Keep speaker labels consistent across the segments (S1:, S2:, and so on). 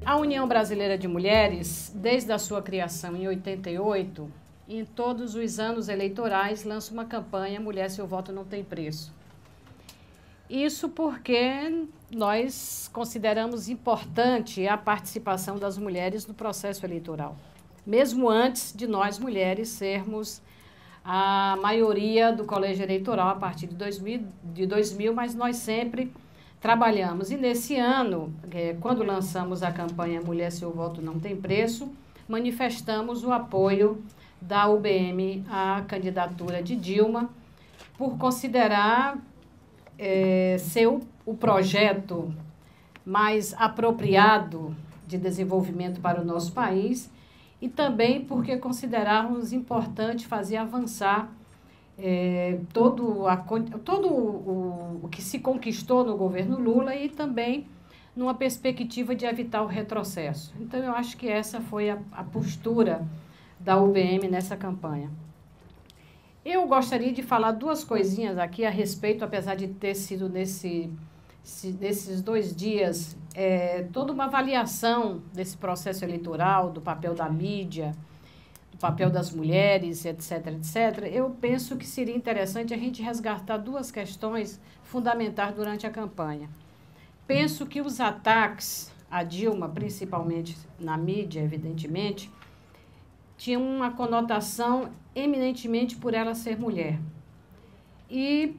S1: A União Brasileira de Mulheres, desde a sua criação em 88, em todos os anos eleitorais, lança uma campanha Mulher, Seu Voto Não Tem Preço. Isso porque nós consideramos importante a participação das mulheres no processo eleitoral, mesmo antes de nós, mulheres, sermos a maioria do colégio eleitoral a partir de 2000, mas nós sempre trabalhamos. E nesse ano, quando lançamos a campanha Mulher, Seu Voto Não Tem Preço, manifestamos o apoio da UBM à candidatura de Dilma, por considerar ser o projeto mais apropriado de desenvolvimento para o nosso país e também porque considerarmos importante fazer avançar todo o que se conquistou no governo Lula e também numa perspectiva de evitar o retrocesso. Então, eu acho que essa foi a postura da UBM nessa campanha. Eu gostaria de falar duas coisinhas aqui a respeito, apesar de ter sido nesses 2 dias toda uma avaliação desse processo eleitoral, do papel da mídia, do papel das mulheres, etc., etc., eu penso que seria interessante a gente resgatar 2 questões fundamentais durante a campanha. Penso que os ataques a Dilma, principalmente na mídia, evidentemente, tinham uma conotação eminentemente por ela ser mulher. E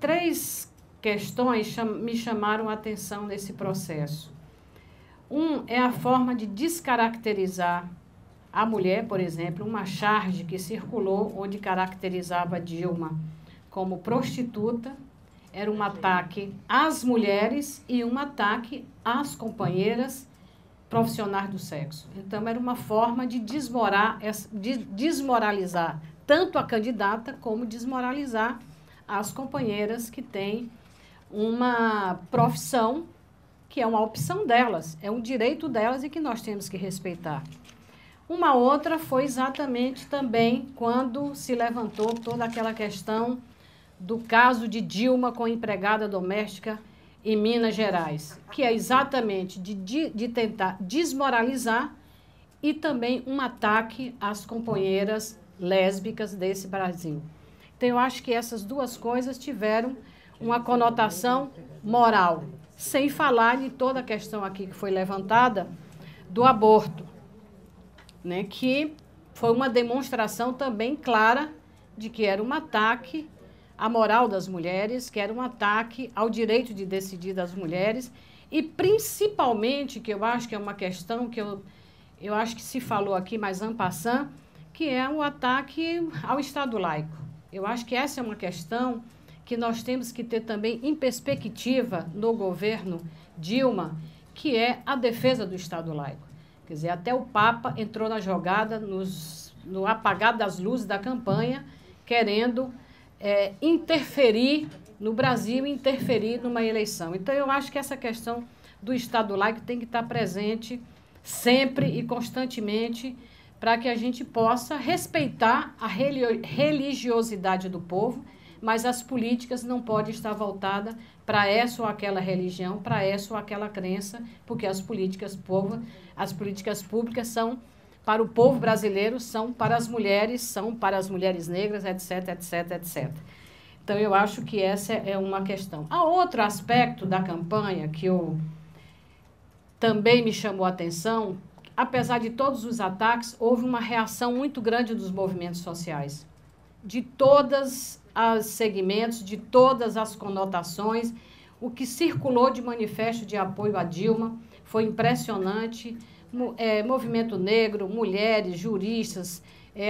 S1: 3 questões me chamaram a atenção nesse processo. É a forma de descaracterizar a mulher, por exemplo, uma charge que circulou onde caracterizava Dilma como prostituta, era um ataque às mulheres e um ataque às companheiras profissionais do sexo. Então, era uma forma de desmoralizar tanto a candidata como desmoralizar as companheiras que têm uma profissão que é uma opção delas, é um direito delas e que nós temos que respeitar. Uma outra foi exatamente também quando se levantou toda aquela questão do caso de Dilma com empregada doméstica em Minas Gerais, que é exatamente de tentar desmoralizar e também um ataque às companheiras lésbicas desse Brasil. Então, eu acho que essas 2 coisas tiveram uma conotação moral, sem falar de toda a questão aqui que foi levantada do aborto, né, que foi uma demonstração também clara de que era um ataque à moral das mulheres, que era um ataque ao direito de decidir das mulheres e principalmente, que eu acho que é uma questão que eu acho que se falou aqui mais en passant, que é o ataque ao Estado laico. Eu acho que essa é uma questão que nós temos que ter também em perspectiva no governo Dilma, que é a defesa do Estado laico. Quer dizer, até o Papa entrou na jogada no apagar das luzes da campanha, querendo interferir no Brasil, interferir numa eleição. Então, eu acho que essa questão do Estado laico tem que estar presente sempre e constantemente para que a gente possa respeitar a religiosidade do povo, mas as políticas não podem estar voltadas para essa ou aquela religião, para essa ou aquela crença, porque as políticas públicas são para o povo brasileiro, são para as mulheres negras, etc., etc., etc. Então, eu acho que essa é uma questão. Há outro aspecto da campanha que também me chamou a atenção, apesar de todos os ataques, houve uma reação muito grande dos movimentos sociais, de todos os segmentos, de todas as conotações. O que circulou de manifesto de apoio a Dilma foi impressionante. Movimento negro, mulheres, juristas,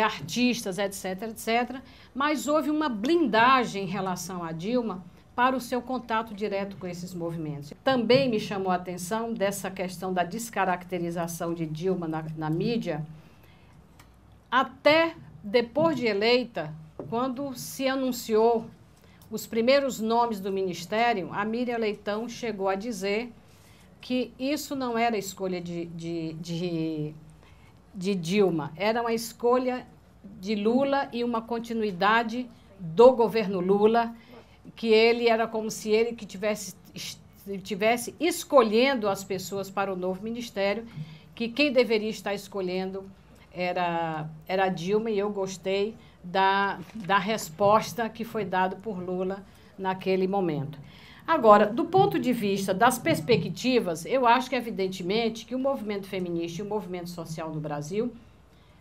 S1: artistas, etc., etc. Mas houve uma blindagem em relação a Dilma para o seu contato direto com esses movimentos. Também me chamou a atenção dessa questão da descaracterização de Dilma na mídia, até depois de eleita, quando se anunciou os primeiros nomes do Ministério, a Miriam Leitão chegou a dizer que isso não era escolha de Dilma, era uma escolha de Lula e uma continuidade do governo Lula, que ele era como se ele que tivesse estivesse escolhendo as pessoas para o novo ministério, que quem deveria estar escolhendo era a Dilma, e eu gostei da resposta que foi dada por Lula naquele momento. Agora, do ponto de vista das perspectivas, eu acho que, evidentemente, que o movimento feminista e o movimento social no Brasil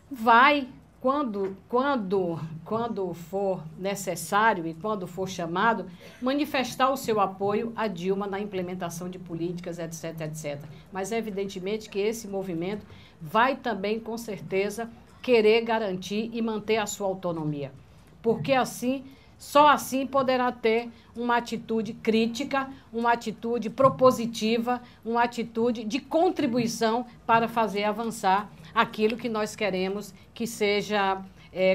S1: vai, quando for necessário e quando for chamado, manifestar o seu apoio a Dilma na implementação de políticas, etc, etc. Mas, evidentemente, que esse movimento vai também, com certeza, querer garantir e manter a sua autonomia. Porque assim, só assim poderá ter uma atitude crítica, uma atitude propositiva, uma atitude de contribuição para fazer avançar aquilo que nós queremos que seja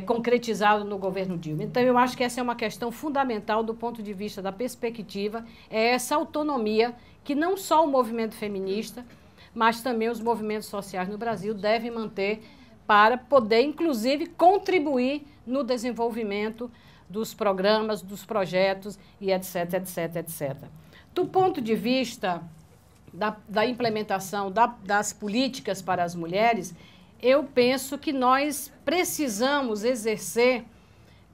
S1: concretizado no governo Dilma. Então, eu acho que essa é uma questão fundamental do ponto de vista da perspectiva, é essa autonomia que não só o movimento feminista, mas também os movimentos sociais no Brasil devem manter para poder, inclusive, contribuir no desenvolvimento dos programas, dos projetos e etc, etc, etc. Do ponto de vista da implementação das políticas para as mulheres, eu penso que nós precisamos exercer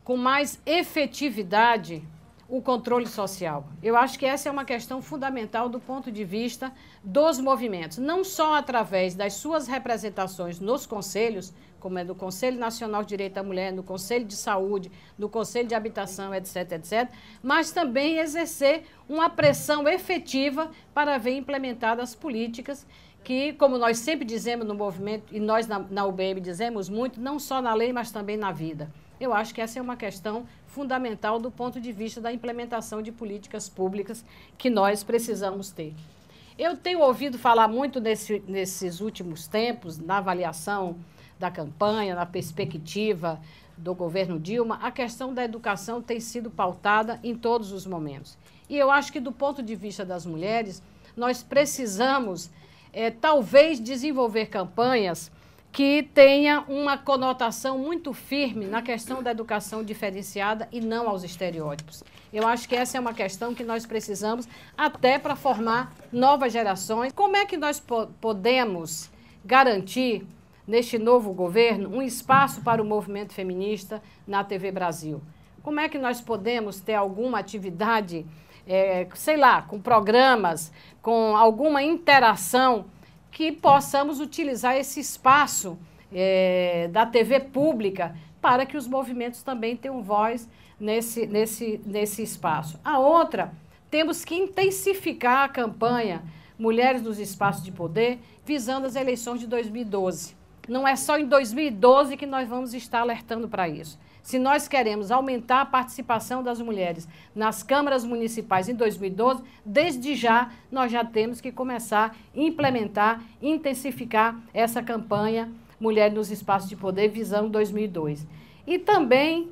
S1: com mais efetividade o controle social. Eu acho que essa é uma questão fundamental do ponto de vista dos movimentos, não só através das suas representações nos conselhos, como é do Conselho Nacional de Direito da Mulher, no Conselho de Saúde, no Conselho de Habitação, etc, etc, mas também exercer uma pressão efetiva para ver implementadas políticas que, como nós sempre dizemos no movimento, e nós na UBM dizemos muito, não só na lei, mas também na vida. Eu acho que essa é uma questão fundamental do ponto de vista da implementação de políticas públicas que nós precisamos ter. Eu tenho ouvido falar muito nesses últimos tempos, na avaliação da campanha, na perspectiva do governo Dilma, a questão da educação tem sido pautada em todos os momentos. E eu acho que, do ponto de vista das mulheres, nós precisamos, talvez, desenvolver campanhas que tenha uma conotação muito firme na questão da educação diferenciada e não aos estereótipos. Eu acho que essa é uma questão que nós precisamos até para formar novas gerações. Como é que nós podemos garantir, neste novo governo, um espaço para o movimento feminista na TV Brasil? Como é que nós podemos ter alguma atividade, sei lá, com programas, com alguma interação que possamos utilizar esse espaço da TV pública para que os movimentos também tenham voz nesse espaço. A outra, temos que intensificar a campanha Mulheres nos Espaços de Poder, visando as eleições de 2012. Não é só em 2012 que nós vamos estar alertando para isso. Se nós queremos aumentar a participação das mulheres nas câmaras municipais em 2012, desde já nós já temos que começar a implementar, intensificar essa campanha Mulheres nos Espaços de Poder, visando 2002. E também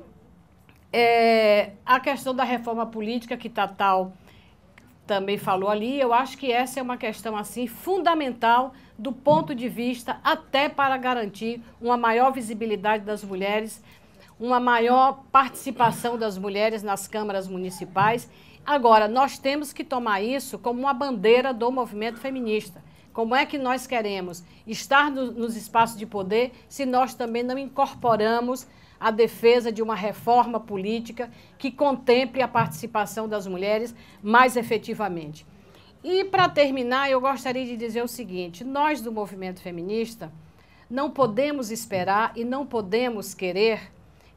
S1: a questão da reforma política, que Tatal também falou ali, eu acho que essa é uma questão assim fundamental do ponto de vista até para garantir uma maior visibilidade das mulheres, uma maior participação das mulheres nas câmaras municipais. Agora, nós temos que tomar isso como uma bandeira do movimento feminista. Como é que nós queremos estar nos espaços de poder se nós também não incorporamos a defesa de uma reforma política que contemple a participação das mulheres mais efetivamente? E, para terminar, eu gostaria de dizer o seguinte: nós do movimento feminista não podemos esperar e não podemos querer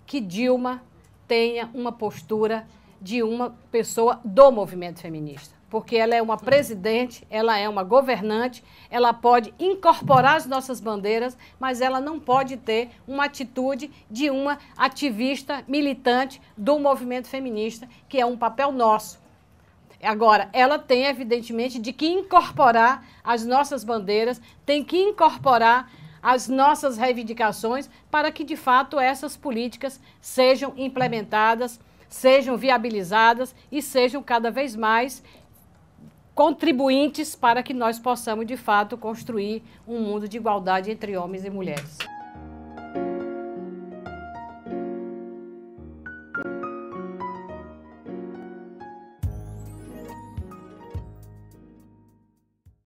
S1: que Dilma tenha uma postura de uma pessoa do movimento feminista, porque ela é uma presidente, ela é uma governante, ela pode incorporar as nossas bandeiras, mas ela não pode ter uma atitude de uma ativista militante do movimento feminista, que é um papel nosso. Agora, ela tem, evidentemente, de que incorporar as nossas bandeiras, tem que incorporar as nossas reivindicações para que, de fato, essas políticas sejam implementadas, sejam viabilizadas e sejam cada vez mais contribuintes para que nós possamos, de fato, construir um mundo de igualdade entre homens e mulheres.